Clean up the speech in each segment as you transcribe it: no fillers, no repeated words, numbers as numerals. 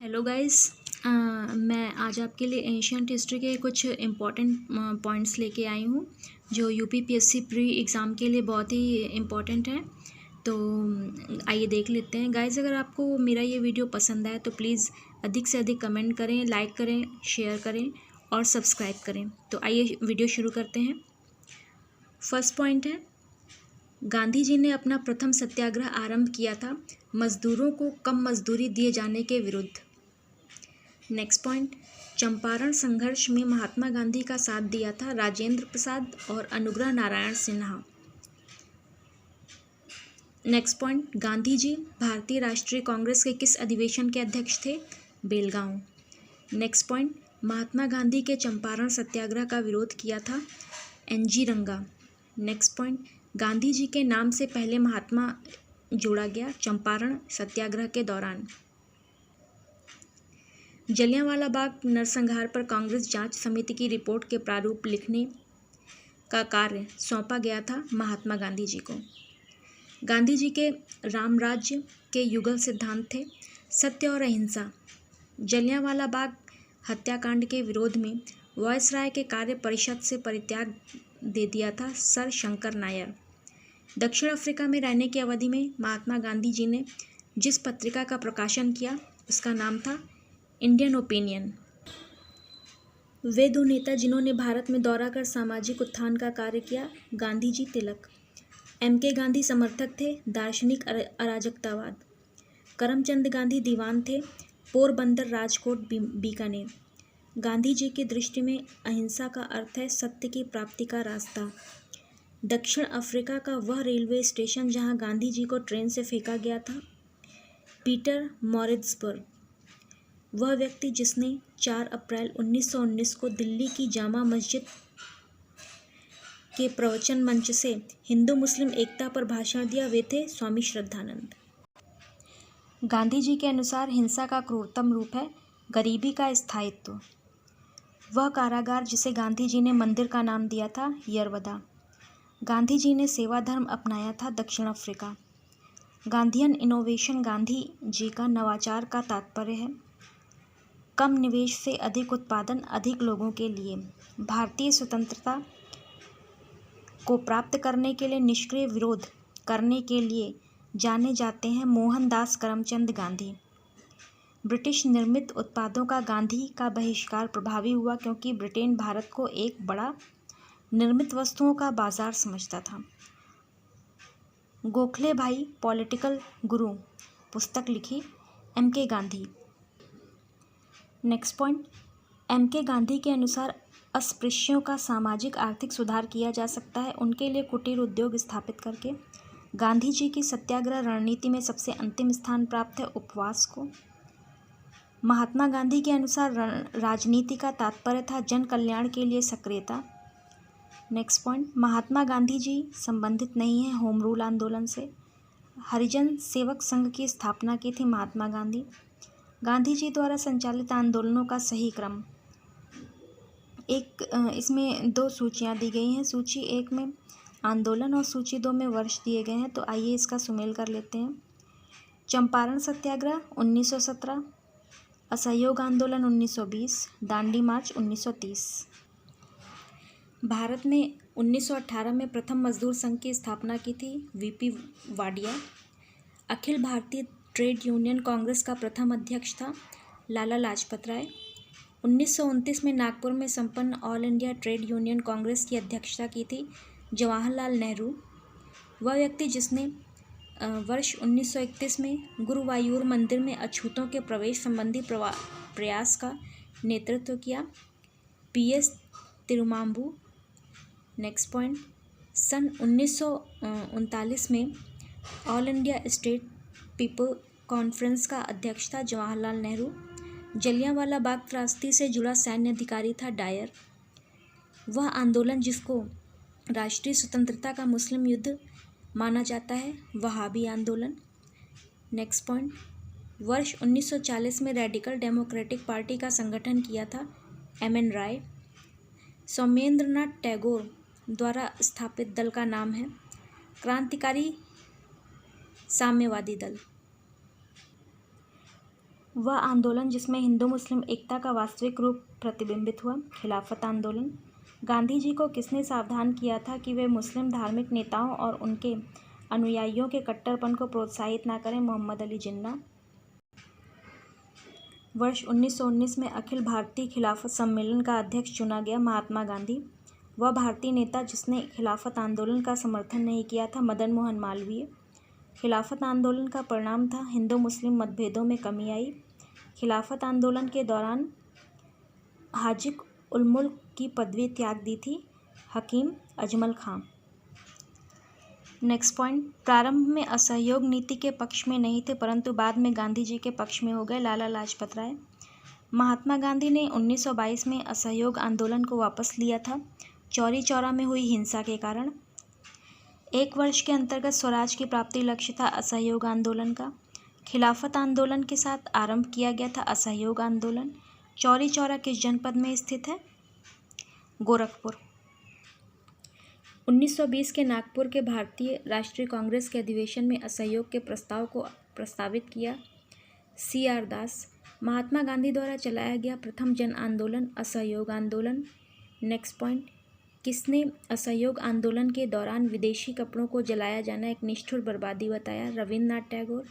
Hello guys. मैं आज आपके लिए एंशियंट हिस्ट्री के कुछ इम्पॉर्टेंट पॉइंट्स लेके आई हूँ जो यूपीपीएससी प्री एग्ज़ाम के लिए बहुत ही इम्पॉर्टेंट है। तो आइए देख लेते हैं गाइस। अगर आपको मेरा ये वीडियो पसंद आए तो प्लीज़ अधिक से अधिक कमेंट करें, लाइक करें, शेयर करें और सब्सक्राइब करें। तो आइए वीडियो शुरू करते हैं। फर्स्ट पॉइंट है, गांधी जी ने अपना प्रथम सत्याग्रह आरंभ किया था मजदूरों को कम मजदूरी दिए जाने के विरुद्ध। नेक्स्ट पॉइंट, चंपारण संघर्ष में महात्मा गांधी का साथ दिया था राजेंद्र प्रसाद और अनुग्रह नारायण सिन्हा। नेक्स्ट पॉइंट, गांधी जी भारतीय राष्ट्रीय कांग्रेस के किस अधिवेशन के अध्यक्ष थे? बेलगांव। नेक्स्ट पॉइंट, महात्मा गांधी के चंपारण सत्याग्रह का विरोध किया था एनजी रंगा। नेक्स्ट पॉइंट, गांधी जी के नाम से पहले महात्मा जोड़ा गया चंपारण सत्याग्रह के दौरान। जलियांवाला बाग नरसंहार पर कांग्रेस जांच समिति की रिपोर्ट के प्रारूप लिखने का कार्य सौंपा गया था महात्मा गांधी जी को। गांधी जी के रामराज्य के युगल सिद्धांत थे सत्य और अहिंसा। जलियांवाला बाग हत्याकांड के विरोध में वायसराय के कार्य परिषद से परित्याग दे दिया था सर शंकर नायर। दक्षिण अफ्रीका में रहने की अवधि में महात्मा गांधी जी ने जिस पत्रिका का प्रकाशन किया उसका नाम था इंडियन ओपिनियन। वे दो नेता जिन्होंने भारत में दौरा कर सामाजिक उत्थान का कार्य किया, गांधी जी तिलक। एम.के. गांधी समर्थक थे दार्शनिक अराजकतावाद। करमचंद गांधी दीवान थे पोरबंदर, राजकोट, बीकानेर। गांधी जी की दृष्टि में अहिंसा का अर्थ है सत्य की प्राप्ति का रास्ता। दक्षिण अफ्रीका का वह रेलवे स्टेशन जहां गांधी जी को ट्रेन से फेंका गया था, पीटर मॉरिट्सबर्ग। वह व्यक्ति जिसने 4 अप्रैल 1919 को दिल्ली की जामा मस्जिद के प्रवचन मंच से हिंदू मुस्लिम एकता पर भाषण दिया, वे थे स्वामी श्रद्धानंद। गांधी जी के अनुसार हिंसा का क्रूरतम रूप है गरीबी का स्थायित्व। वह कारागार जिसे गांधी जी ने मंदिर का नाम दिया था यरवदा। गांधी जी ने सेवा धर्म अपनाया था दक्षिण Africa. Gandhian innovation, Gandhi ji का नवाचार का तात्पर्य है कम निवेश से अधिक उत्पादन अधिक लोगों के लिए। भारतीय स्वतंत्रता को प्राप्त करने के लिए निष्क्रिय विरोध करने के लिए जाने जाते हैं मोहनदास करमचंद गांधी। ब्रिटिश निर्मित उत्पादों का गांधी का बहिष्कार प्रभावी हुआ क्योंकि ब्रिटेन भारत को एक बड़ा निर्मित वस्तुओं का बाजार समझता था। गोखले भाई पॉलिटिकल गुरु पुस्तक लिखी MK. Gandhi. Next point, MK. Gandhi के अनुसार अस्पृश्यों का सामाजिक आर्थिक सुधार किया जा सकता है उनके लिए कुटीर उद्योग स्थापित करके। गांधी जी की सत्याग्रह रणनीति में सबसे अंतिम स्थान प्राप्त है उपवास को। महात्मा गांधी के अनुसार राजनीति का तात्पर्य था जन कल्याण के लिए सक्रियता। नेक्स्ट पॉइंट, महात्मा गांधी जी संबंधित नहीं है होम रूल आंदोलन से। हरिजन सेवक संघ की स्थापना की थी महात्मा गांधी। गांधी जी द्वारा संचालित आंदोलनों का सही क्रम। इसमें 2 सूचियाँ दी गई हैं। सूची 1 में आंदोलन और सूची 2 में वर्ष दिए गए हैं, तो आइए इसका सुमेल कर लेते हैं। चंपारण सत्याग्रह 1917, असहयोग आंदोलन 1920, दांडी मार्च 1930। भारत में 1918 में प्रथम मजदूर संघ की स्थापना की थी VP Wadia. Akhil Bharatiya trade union Congress का प्रथम अध्यक्ष था लाला लाजपत राय। 1929 में नागपुर में संपन्न all India trade union Congress की अध्यक्षता की थी जवाहरलाल नेहरू। वह व्यक्ति जिसने वर्ष 1931 में गुरुवायूर मंदिर में अछूतों के प्रवेश संबंधी प्रयास का नेतृत्व किया, पीएस तिरुमांबू। नेक्स्ट पॉइंट, सन 1939 में all India state people conference का अध्यक्ष था जवाहरलाल नेहरू। जलियांवाला बाग त्रासदी से जुड़ा सैन्य अधिकारी था डायर। वह आंदोलन जिसको राष्ट्रीय स्वतंत्रता का मुस्लिम युद्ध माना जाता है वहाबी आंदोलन। नेक्स्ट पॉइंट, वर्ष 1940 में रेडिकल डेमोक्रेटिक पार्टी का संगठन किया था एम.एन. राय। सौमेंद्रनाथ टैगोर द्वारा स्थापित दल का नाम है क्रांतिकारी साम्यवादी दल। वह आंदोलन जिसमें हिंदू मुस्लिम एकता का वास्तविक रूप प्रतिबिंबित हुआ, खिलाफत आंदोलन। गांधी जी को किसने सावधान किया था कि वे मुस्लिम धार्मिक नेताओं और उनके अनुयायियों के कट्टरपन को प्रोत्साहित न करें, मोहम्मद अली जिन्ना। वर्ष 1919 में अखिल भारतीय खिलाफत सम्मेलन का अध्यक्ष चुना गया, महात्मा गांधी। वह भारतीय नेता जिसने खिलाफत आंदोलन का समर्थन नहीं किया था, मदन मोहन मालवीय। खिलाफत आंदोलन का परिणाम था हिंदू मुस्लिम मतभेदों में कमी आई। खिलाफत आंदोलन के दौरान हाजिक उल मुल्क की पदवी त्याग दी थी, हकीम अजमल खां। नेक्स्ट पॉइंट, प्रारंभ में असहयोग नीति के पक्ष में नहीं थे परंतु बाद में गांधी जी के पक्ष में हो गए, लाला लाजपत राय। महात्मा गांधी ने 1922 में असहयोग आंदोलन को वापस लिया था, चौरी चौरा में हुई हिंसा के कारण। 1 वर्ष के अंतर्गत स्वराज की प्राप्ति लक्ष्य था असहयोग आंदोलन का। खिलाफत आंदोलन के साथ आरंभ किया गया था असहयोग आंदोलन। चौरी चौरा किस जनपद में स्थित है? गोरखपुर। 1920 के नागपुर के भारतीय राष्ट्रीय कांग्रेस के अधिवेशन में असहयोग के प्रस्ताव को प्रस्तावित किया, CR दास। महात्मा गांधी द्वारा चलाया गया प्रथम जन आंदोलन असहयोग आंदोलन। नेक्स्ट पॉइंट, किसने असहयोग आंदोलन के दौरान विदेशी कपड़ों को जलाया जाना एक निष्ठुर बर्बादी बताया? रविन्द्रनाथ टैगोर।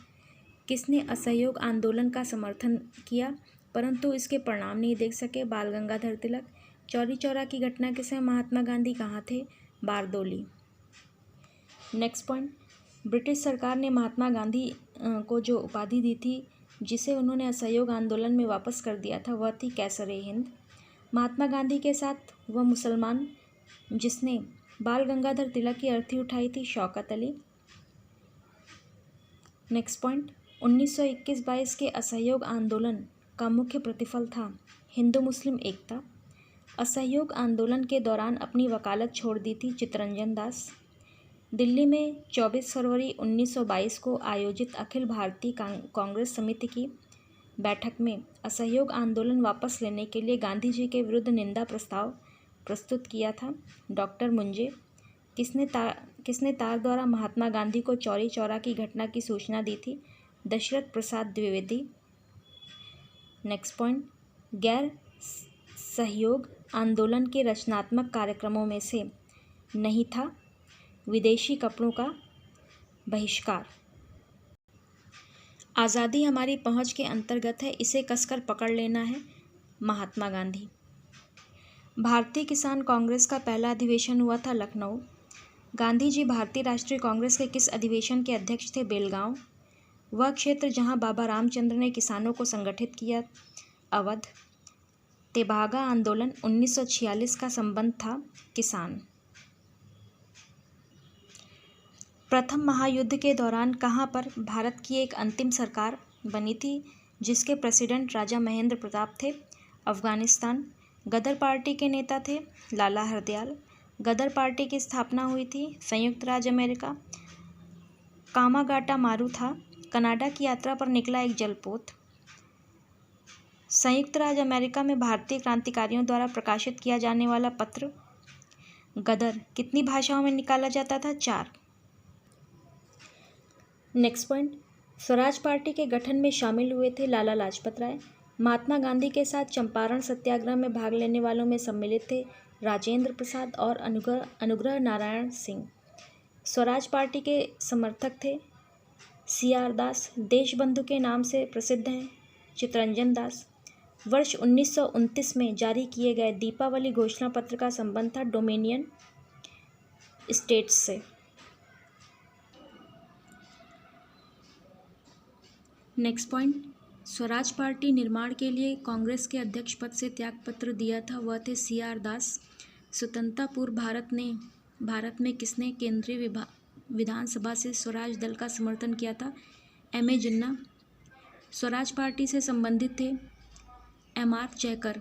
किसने असहयोग आंदोलन का समर्थन किया परंतु इसके परिणाम नहीं देख सके? बाल गंगाधर तिलक। चौरी चौरा की घटना के समय महात्मा गांधी कहाँ थे? बारदोली। नेक्स्ट पॉइंट, ब्रिटिश सरकार ने महात्मा गांधी को जो उपाधि दी थी जिसे उन्होंने असहयोग आंदोलन में वापस कर दिया था वह थी कैसर-ए-हिंद। महात्मा गांधी के साथ वह मुसलमान जिसने बाल गंगाधर तिलक की अर्थी उठाई थी, शौकत अली। नेक्स्ट पॉइंट, 1921-22 के असहयोग आंदोलन का मुख्य प्रतिफल था हिंदू मुस्लिम एकता। असहयोग आंदोलन के दौरान अपनी वकालत छोड़ दी थी चित्तरंजन दास। दिल्ली में 24 फरवरी 1922 को आयोजित अखिल भारतीय कांग्रेस समिति की बैठक में असहयोग आंदोलन वापस लेने के लिए गांधी जी के विरुद्ध निंदा प्रस्ताव प्रस्तुत किया था, डॉक्टर मुंजे। किसने तार द्वारा महात्मा गांधी को चौरी चौरा की घटना की सूचना दी थी? दशरथ प्रसाद द्विवेदी। नेक्स्ट पॉइंट, गैर सहयोग आंदोलन के रचनात्मक कार्यक्रमों में से नहीं था विदेशी कपड़ों का बहिष्कार। आज़ादी हमारी पहुंच के अंतर्गत है, इसे कसकर पकड़ लेना है, महात्मा गांधी। भारतीय किसान कांग्रेस का पहला अधिवेशन हुआ था लखनऊ। गांधी जी भारतीय राष्ट्रीय कांग्रेस के किस अधिवेशन के अध्यक्ष थे? बेलगांव। वह क्षेत्र जहां बाबा रामचंद्र ने किसानों को संगठित किया, अवध। तेभागा आंदोलन 1946 का संबंध था किसान। प्रथम महायुद्ध के दौरान कहां पर भारत की एक अंतिम सरकार बनी थी जिसके प्रेसिडेंट राजा महेंद्र प्रताप थे? अफगानिस्तान। गदर पार्टी के नेता थे लाला हरदयाल। गदर पार्टी की स्थापना हुई थी संयुक्त राज्य अमेरिका। कामागाटा मारू था कनाडा की यात्रा पर निकला एक जलपोत। संयुक्त राज्य अमेरिका में भारतीय क्रांतिकारियों द्वारा प्रकाशित किया जाने वाला पत्र गदर कितनी भाषाओं में निकाला जाता था? 4। नेक्स्ट पॉइंट, स्वराज पार्टी के गठन में शामिल हुए थे लाला लाजपत राय। महात्मा गांधी के साथ चंपारण सत्याग्रह में भाग लेने वालों में सम्मिलित थे राजेंद्र प्रसाद और अनुग्रह नारायण सिंह। स्वराज पार्टी के समर्थक थे CR दास। देशबंधु के नाम से प्रसिद्ध हैं चित्तरंजन दास। वर्ष 1929 में जारी किए गए दीपावली घोषणा पत्र का संबंध था डोमिनियन स्टेट्स से। नेक्स्ट पॉइंट, स्वराज पार्टी निर्माण के लिए कांग्रेस के अध्यक्ष पद से त्यागपत्र दिया था, वह थे CR दास। स्वतंत्रता पूर्व भारत में किसने केंद्रीय विधानसभा से स्वराज दल का समर्थन किया था? MA जिन्ना। स्वराज पार्टी से संबंधित थे MR जयकर।